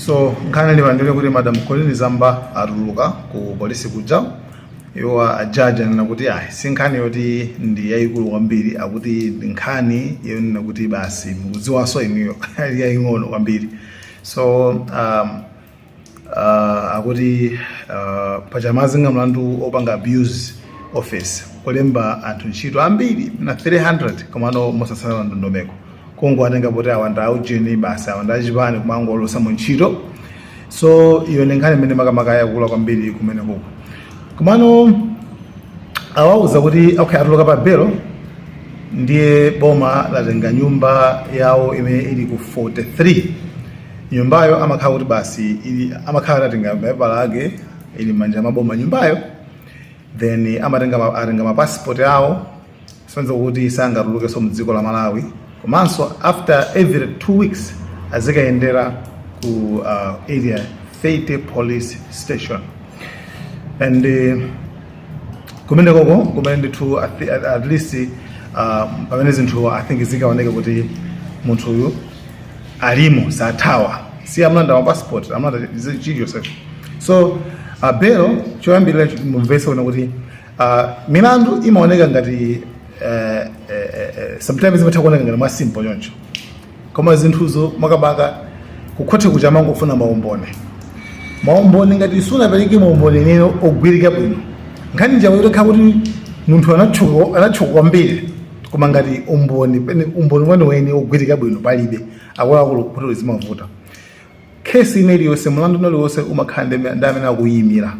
So nkhani ndivandile kuti Madam Colleen Zamba atuluka ku polisi kuja iwo ajaji anena kuti si nkhani yoti ndi yayikulu kwambiri, akuti nkhani yonena kuti basi mukudziwanso inuyo yaying'ono kwambiri. So akuti pachamazinga mlandu opanga abuse office kulemba anthu ntchito ambiri na 300 komano mosasala ndondomeko kongo atenga poti awanda aujeni basi awanda achipani kumangolosa mu ntchito. So iyo ndi nkhani imene makamaka yakula kwambiri kumene koko. Komano awauza kuti okay atuluka pa belo ndiye boma latenga nyumba yawo imene ili ku 43. Nyumbayo amakhala kuti basi amakhala atenga mapepala ake ili manja maboma nyumbayo, then atenga mapassport yawo sonza kuti sangatuluke so mdziko la Malawi. Komanso after every 2 weeks azikayendera ku area 30 police station. And kumene koko kumene ndithu at least pamene zinthu I think zikaoneka kuti munthu uyu alimo sathawa si amlanda wa passport amlanda Joseph. So belo choyambirira mumvese ona kuti milandu imaoneka ngati sometimes imatha kuoneka ngati ma simple choncho, koma zinthuzo makabaka kukhothe kuja mangofuna maumboni ngati sunapereke maumboni neno ogwirika bwino nkhani njawo yotokha kuti munthu anatchuka kwambiri, koma ngati umboni weniweni ogwirika bwino palibe akuluakulu kuti zimavuta. Kesi ineli yonse mlandu nali wonse umakhala ndi amene akuyimira,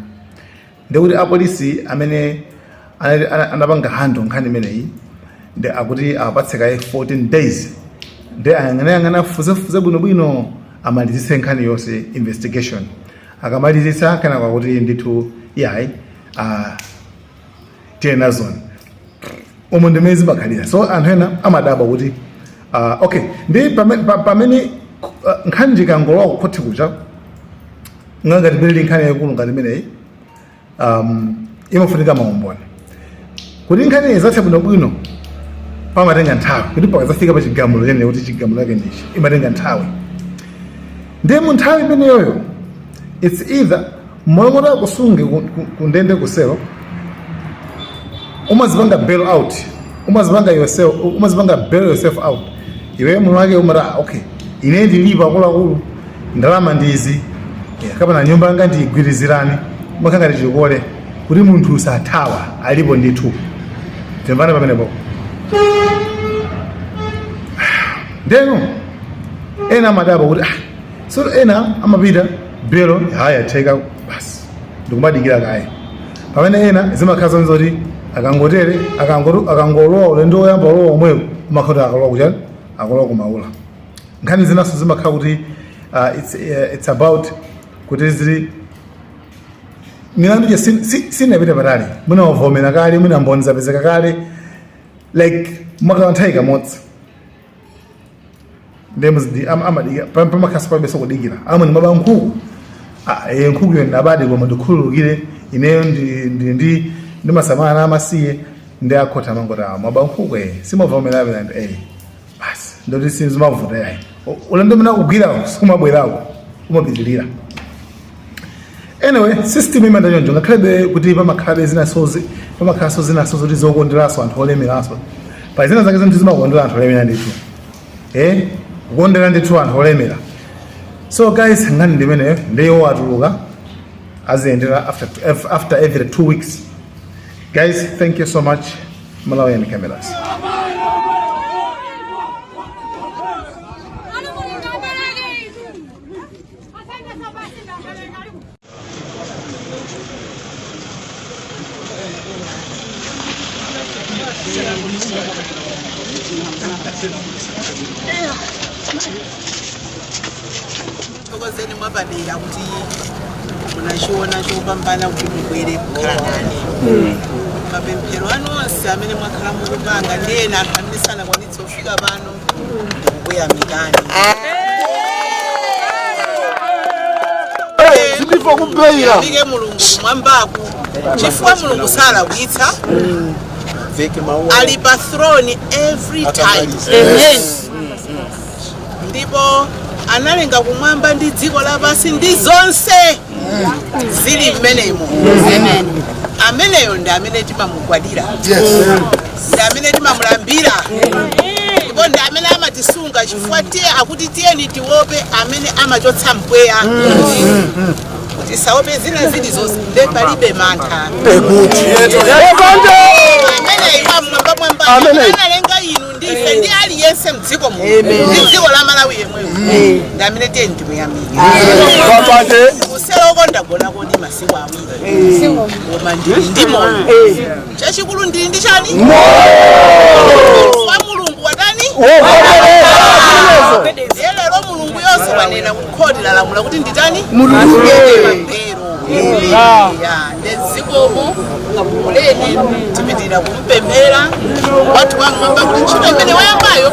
ndikuti apolisi amene anapanga hando nkhani imeneyi ndi akuti apatsekaye 14 days ndi ayang'anayang'ana fuzefuze bwinobwino amalizitse nkhani yonse investigation. Akamalizitsa kana kwakuti ndithu yayi tena zone omwe ndimezi bakhalira. So anthu ena amadabwa kuti okay ndi pamene nkhani njikangolowa kukhothe kuja ngati beli nkhani yakulu ngati imeneyi imafunika maumboni kuti nkhani izathe bwinobwino pamatenga nthawi kuti pakazafika pa chigamulo chene kuti chigamulo chake ndichi imatenga nthawi. Ndiye mu nthawi imeneyoyo it's either moyo mota kusunge kundende kuselo umazipanga bail out, umazipanga bail yourself out. Iwe munthu wake umara okay ine ndilipa akuluakulu ndalama ndizi kapena nyumba yanga ndigwirizirani makanga tichikole kuti munthu usathawa alipo ndithu. Timvane pamenepo. Ndeno ena amadabwa kuti so ena amapita belo haya theka basi ndikumadikira kaye, pamene ena zimakhaza nzoti akangotere akangolowa ulendo oyamba lowa omweyo umakhota akalowa kuchani akalowa kumaula. Nkhani zinaso zimakhala kuti it's about kuti zili milandu je sinapita patali munawavomera kale munamboni zapezeka kale like makanthawi kamodzi ndemuzidi amadika pamakhasi pabeso kudikira amwe ni maba nkhuku nkhuku yo ndabade koma ndikhululukire ineyo ndi masamana amasiye ndi akhotha mangota maba nkhuku simavomera and basi ndoti sinzimavuta yayi ulendo mna kugwira sumabwerako umapitilira. Anyway, system imenda nyonjo ngakhale kuti pamakhala zinasozi pamakhaso zinasozi kuti zokonderaso anthu olemeraso pa zina zake zinthu zimakondera anthu olemera ndithu kukondera ndithu anthu olemera. So guys ngani ndimene ndiyo atuluka aziyendera after every 2 weeks. Guys, thank you so much. Malawian Cameras. Tokozeni mwabadira kuti munashiona chopambana kuti mubwere kukhala nane. Mapemphero anonse amene mwakhala mukupanga ndiyena anthu amene sanakwanitse kufika pano ndikuyamikani. Yamike Mulungu mwambaku chifukwa Mulungu salakwitsa. Ali pa throne every time. Ndipo analenga kumwamba ndi dziko lapansi ndi zonse zili mmenemo. Ameneyo ndi amene timamugwadira, ndi amene timamulambira, ndipo ndi amene amatisunga chifukwa tiye akuti tiyeni tiope amene amachotsa mpweya. Tisaope zina zili zonse nde palibe mantha. Amene iwa mwamba analenga inu ndife ndi aliyense mdziko mu dziko la Malawi yemweyo ndi amene tiyeni timuyamike. Kuselo ndagona kodi masiku awiri koma ndili ndi moyo. Chachikulu ndili ndi chani? Wa Mulungu watani? Lero Mulungu yonse wanena kukhodi lalamula kuti nditani? Mulungu. Ndezikomo muleni tipitira kumpembera watu wamwamba kuti ntchito imene wayambayo